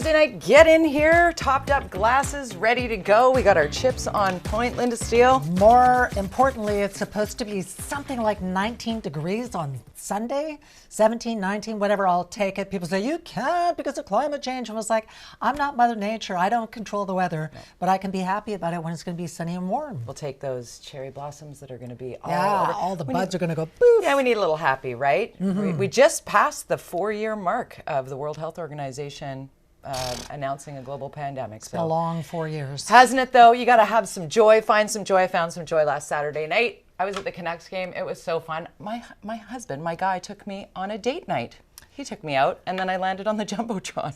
Thursday night, get in here, topped up glasses, ready to go. We got our chips on point, Linda Steele. More importantly, it's supposed to be something like 19 degrees on Sunday, 17, 19, whatever, I'll take it. People say, you can't because of climate change. And I was like, I'm not Mother Nature. I don't control the weather, but I can be happy about it when it's going to be sunny and warm. We'll take those cherry blossoms that are going to be all over. All the buds are going to go poof. Yeah, we need a little happy, right? We just passed the 4-year mark of the World Health Organization announcing a global pandemic. It's been a long 4 years. Hasn't it, though? You got to have some joy, find some joy. I found some joy last Saturday night. I was at the Canucks game. It was so fun. My husband, my guy, took me on a date night. He took me out, and then I landed on the Jumbotron.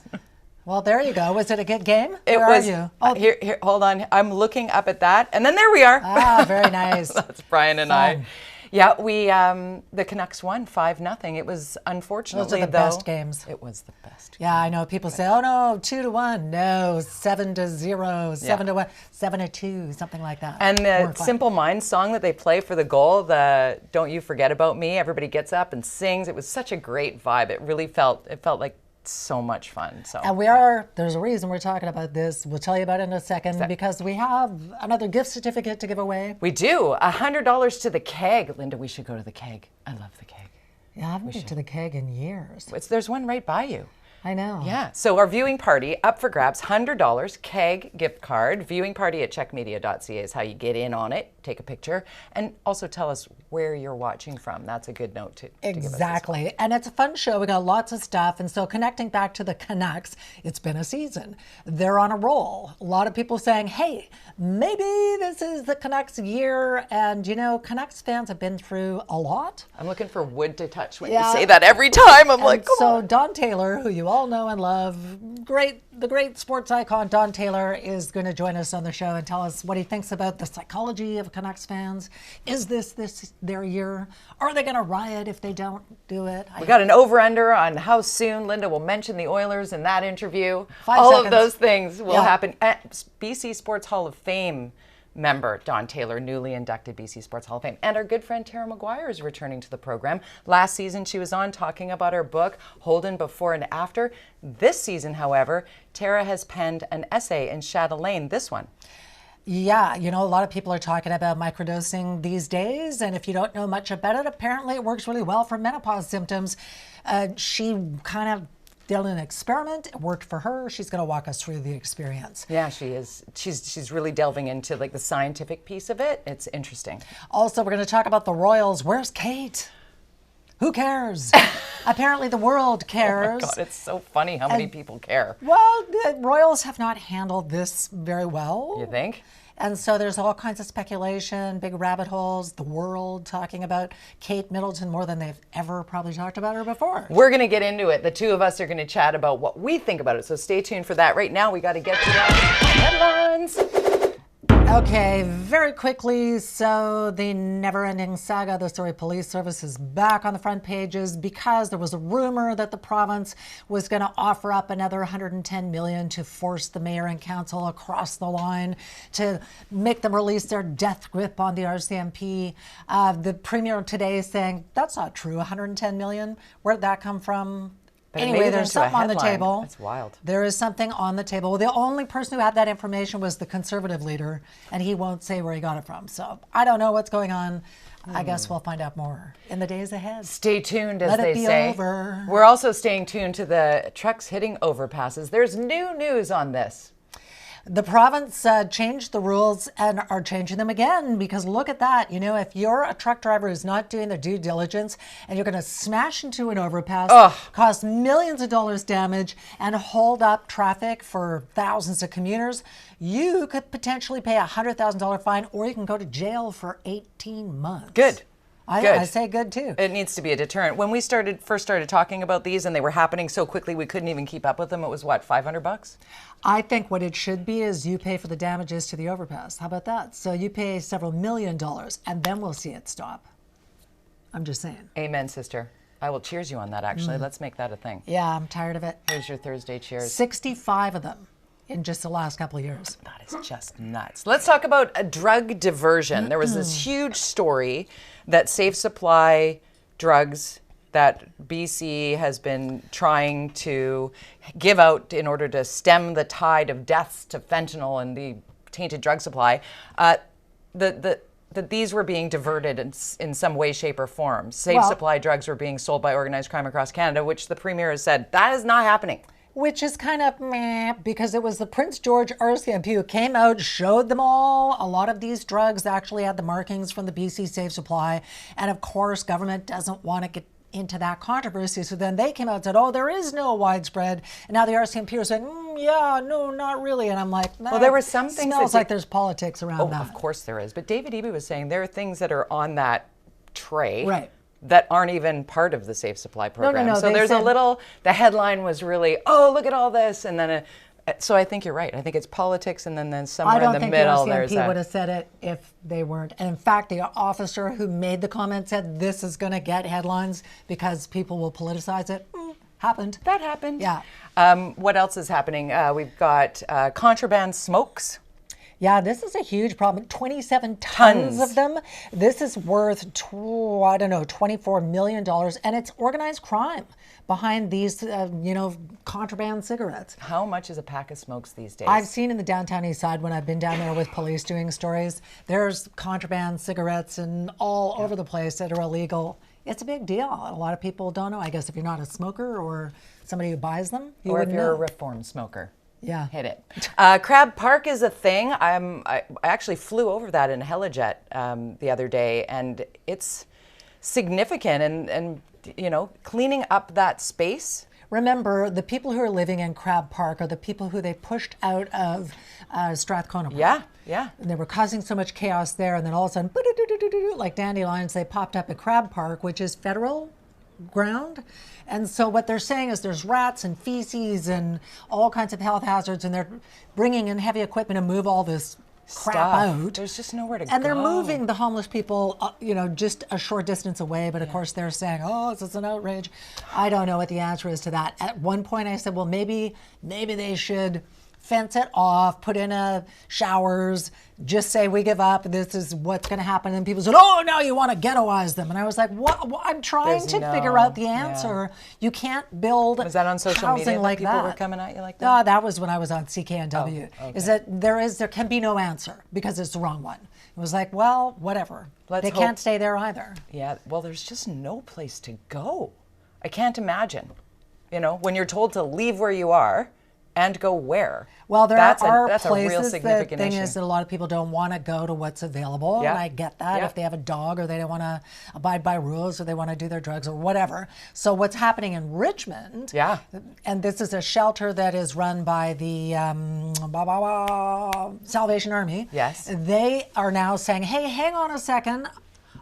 Well, there you go. Was it a good game? Where are you? Oh, here, hold on. I'm looking up at that, and then there we are. Ah, very nice. That's Brian and I. Yeah, we the Canucks won 5-0. It was unfortunately those are the best games. It was the best. Yeah, I know people say, "Oh no, 2-1." No, 7-0, 7-1, 7-2, something like that. And the Simple Minds song that they play for the goal, the "Don't You Forget About Me," everybody gets up and sings. It was such a great vibe. It really felt like so much fun. So, and there's a reason we're talking about this. We'll tell you about it in a second because we have another gift certificate to give away. We do. $100 to the CHEK. Linda, we should go to the CHEK. I love the CHEK. Yeah, I haven't been to the CHEK in years. There's one right by you. I know. Yeah. So our viewing party up for grabs, $100 CHEK gift card. Viewing party at checkmedia.ca is how you get in on it. Take a picture and also tell us where you're watching from. That's a good note to Exactly. give us. And it's a fun show. We got lots of stuff. And so connecting back to the Canucks, it's been a season. They're on a roll. A lot of people saying, hey, maybe this is the Canucks year. And Canucks fans have been through a lot. I'm looking for wood to touch when you say that every time. I'm like, come on. Don Taylor, who you all know and love, the great sports icon Don Taylor is going to join us on the show and tell us what he thinks about the psychology of Canucks fans. Is this their year? Are they going to riot if they don't do it? We got an over-under on how soon Linda will mention the Oilers in that interview. 5 All seconds. of those things will happen. BC Sports Hall of Fame member Don Taylor, newly inducted BC Sports Hall of Fame. And our good friend Tara Maguire is returning to the program. Last season, she was on talking about her book, Holden Before and After. This season, however, Tara has penned an essay in Chatelaine, this one. Yeah, a lot of people are talking about microdosing these days. And if you don't know much about it, apparently it works really well for menopause symptoms. She kind of did an experiment. It worked for her. She's going to walk us through the experience. Yeah, she is. She's really delving into the scientific piece of it. It's interesting. Also, we're going to talk about the Royals. Where's Kate? Who cares? Apparently the world cares. Oh my God, it's so funny how many people care. Well, the Royals have not handled this very well. You think? And so there's all kinds of speculation, big rabbit holes, the world talking about Kate Middleton more than they've ever probably talked about her before. We're going to get into it. The two of us are going to chat about what we think about it. So stay tuned for that. Right now, we got to get to the headlines. Okay, very quickly. So the never-ending saga, the Surrey Police Service is back on the front pages because there was a rumor that the province was going to offer up another $110 million to force the mayor and council across the line to make them release their death grip on the RCMP. The premier today is saying that's not true. $110 million. Where did that come from? Anyway, there's something on the table. That's wild. There is something on the table. The only person who had that information was the Conservative leader, and he won't say where he got it from. So I don't know what's going on. I guess we'll find out more in the days ahead. Stay tuned, as Let they it be say. Over. We're also staying tuned to the trucks hitting overpasses. There's new news on this. The province changed the rules and are changing them again because look at that. If you're a truck driver who's not doing their due diligence and you're going to smash into an overpass, cause millions of dollars damage, and hold up traffic for thousands of commuters, you could potentially pay a $100,000 fine or you can go to jail for 18 months. Good. I say good too. It needs to be a deterrent. When we first started talking about these and they were happening so quickly we couldn't even keep up with them, it was what, $500? I think what it should be is you pay for the damages to the overpass. How about that? So you pay several $1 million and then we'll see it stop. I'm just saying. Amen, sister. I will cheers you on that, actually. Let's make that a thing. Yeah, I'm tired of it. Here's your Thursday cheers. 65 of them in just the last couple of years. That is just nuts. Let's talk about a drug diversion. There was this huge story that Safe Supply drugs that BC has been trying to give out in order to stem the tide of deaths to fentanyl and the tainted drug supply, that these were being diverted in some way, shape, or form. Safe supply drugs were being sold by organized crime across Canada, which the Premier has said, that is not happening. Which is kind of meh, because it was the Prince George RCMP who came out, showed them all. A lot of these drugs actually had the markings from the BC Safe Supply. And of course, government doesn't want to get into that controversy. So then they came out and said, oh, there is no widespread. And now the RCMP are saying, yeah, no, not really. And I'm like, nah, well, there were some things smells like there's politics around that. Of course there is. But David Eby was saying there are things that are on that tray. Right. That aren't even part of the Safe Supply program. No, so there's the headline was really, oh, look at all this. And then, so I think you're right. I think it's politics, and then somewhere in the middle there's the RCMP would have said it if they weren't. And in fact, the officer who made the comment said this is going to get headlines because people will politicize it. Happened. That happened. Yeah. What else is happening? We've got contraband smokes. Yeah, this is a huge problem. 27 tons of them. This is worth, $24 million. And it's organized crime behind these, contraband cigarettes. How much is a pack of smokes these days? I've seen in the downtown east side when I've been down there with police doing stories, there's contraband cigarettes and all over the place that are illegal. It's a big deal. A lot of people don't know. I guess if you're not a smoker or somebody who buys them, you or if wouldn't you're know. a reformed smoker. Yeah. Hit it. Crab Park is a thing. I actually flew over that in a helijet the other day, and it's significant. And cleaning up that space. Remember, the people who are living in Crab Park are the people who they pushed out of Strathcona Park. Yeah. And they were causing so much chaos there, and then all of a sudden, like dandelions, they popped up at Crab Park, which is federal ground. And so what they're saying is there's rats and feces and all kinds of health hazards, and they're bringing in heavy equipment to move all this crap out. There's just nowhere to go. And they're moving the homeless people, just a short distance away. But of course they're saying, oh, this is an outrage. I don't know what the answer is to that. At one point I said, well, maybe they should fence it off, put in showers, just say we give up, this is what's going to happen. And people said, oh, now you want to ghettoize them. And I was like, what? I'm trying to figure out the answer. Yeah. You can't build Was that on social media like that people that. were coming at you like that? No, that was when I was on CKNW. Oh, okay. Is that there can be no answer because it's the wrong one. It was like, well, whatever. They can't stay there either. Yeah, well, there's just no place to go. I can't imagine, when you're told to leave where you are and go where. Well, that's a real places. significant The thing issue. is that a lot of people don't want to go to what's available, and I get that. If they have a dog or they don't want to abide by rules or they want to do their drugs or whatever. So what's happening in Richmond, and this is a shelter that is run by the Salvation Army. Yes. They are now saying, hey, hang on a second.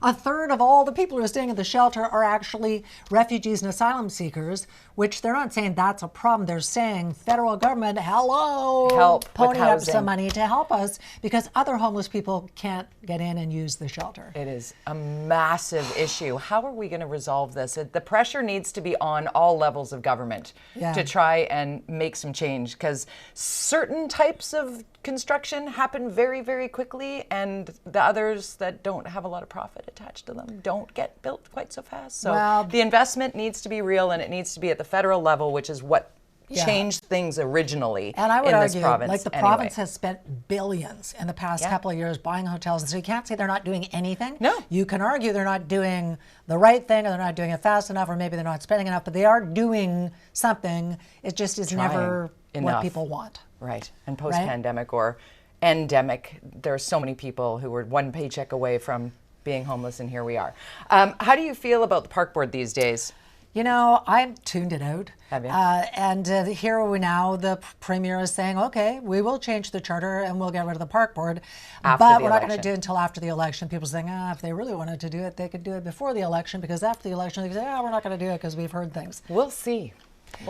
A third of all the people who are staying at the shelter are actually refugees and asylum seekers, which they're not saying that's a problem. They're saying, federal government, help, pony up some money to help us because other homeless people can't get in and use the shelter. It is a massive issue. How are we going to resolve this? The pressure needs to be on all levels of government to try and make some change because certain types of construction happen very, very quickly, and the others that don't have a lot of profit attached to them don't get built quite so fast. So the investment needs to be real, and it needs to be at the federal level, which is what changed things originally. And I would argue, like the province has spent billions in the past couple of years buying hotels, and so you can't say they're not doing anything. No. You can argue they're not doing the right thing, or they're not doing it fast enough, or maybe they're not spending enough, but they are doing something. It just is never what people want. Right. And post-pandemic or endemic, there are so many people who were one paycheck away from being homeless, and here we are. How do you feel about the park board these days? I've tuned it out. Have you? And here we now, the Premier is saying, okay, we will change the charter and we'll get rid of the park board. But we're not going to do it until after the election. People saying, if they really wanted to do it, they could do it before the election, because after the election, they could say, we're not going to do it because we've heard things. We'll see.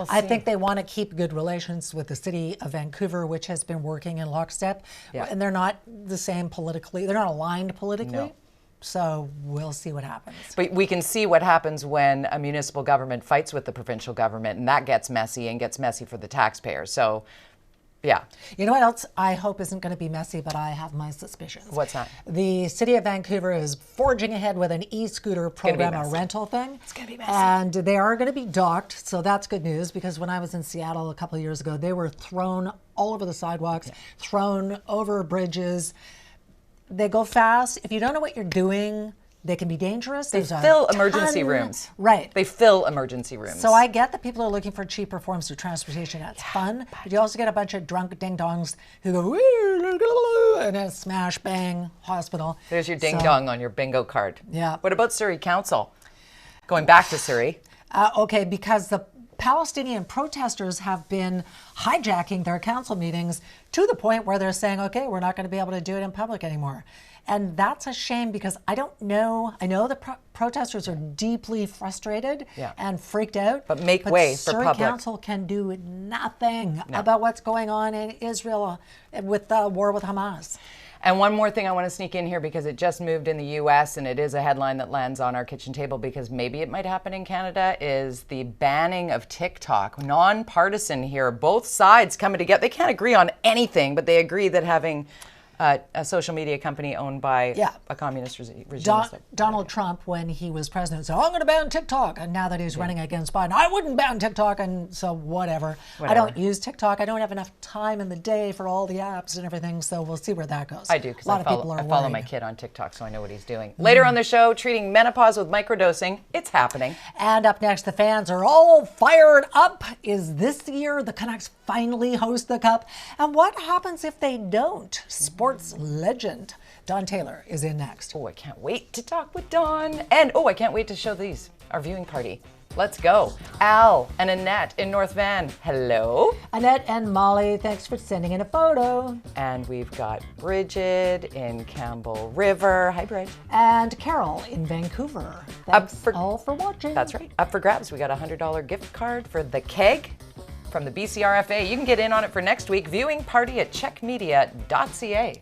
I think they want to keep good relations with the city of Vancouver, which has been working in lockstep. And they're not the same politically. They're not aligned politically. No. So we'll see what happens. But we can see what happens when a municipal government fights with the provincial government, and that gets messy and gets messy for the taxpayer. So Yeah. You know what else I hope isn't going to be messy, but I have my suspicions. What's that? The city of Vancouver is forging ahead with an e-scooter program, a rental thing. It's going to be messy. And they are going to be docked, so that's good news, because when I was in Seattle a couple of years ago, they were thrown all over the sidewalks, thrown over bridges. They go fast. If you don't know what you're doing, they can be dangerous. They fill emergency rooms. Right. They fill emergency rooms. So I get that people are looking for cheaper forms of transportation. That's fun. But you also get a bunch of drunk ding-dongs who go, "Woo," and then smash, bang, hospital. There's your ding-dong on your bingo card. Yeah. What about Surrey Council? Going back to Surrey. Okay, because the Palestinian protesters have been hijacking their council meetings to the point where they're saying, okay, we're not going to be able to do it in public anymore. And that's a shame, because I don't know. I know the protesters are deeply frustrated and freaked out. But make way for Surrey public. Council can do nothing about what's going on in Israel with the war with Hamas. And one more thing I want to sneak in here, because it just moved in the U.S. and it is a headline that lands on our kitchen table because maybe it might happen in Canada, is the banning of TikTok. Nonpartisan here, both sides coming together. They can't agree on anything, but they agree that having a social media company owned by a communist regime. Donald Trump, when he was president, said, I'm going to ban TikTok. And now that he's running against Biden, I wouldn't ban TikTok. And so whatever. I don't use TikTok. I don't have enough time in the day for all the apps and everything. So we'll see where that goes. I do, because I follow my kid on TikTok, so I know what he's doing. Mm-hmm. Later on the show, treating menopause with microdosing. It's happening. And up next, the fans are all fired up. Is this year the Canucks finally host the Cup? And what happens if they don't? Sports legend Don Taylor is in next. Oh, I can't wait to talk with Don. And I can't wait to show our viewing party. Let's go. Al and Annette in North Van. Hello. Annette and Molly, thanks for sending in a photo. And we've got Bridget in Campbell River. Hi, Bridget. And Carol in Vancouver. Thanks all for watching. That's right. Up for grabs. We got a $100 gift card for the CHEK from the BCRFA. You can get in on it for next week. Viewing party at checkmedia.ca.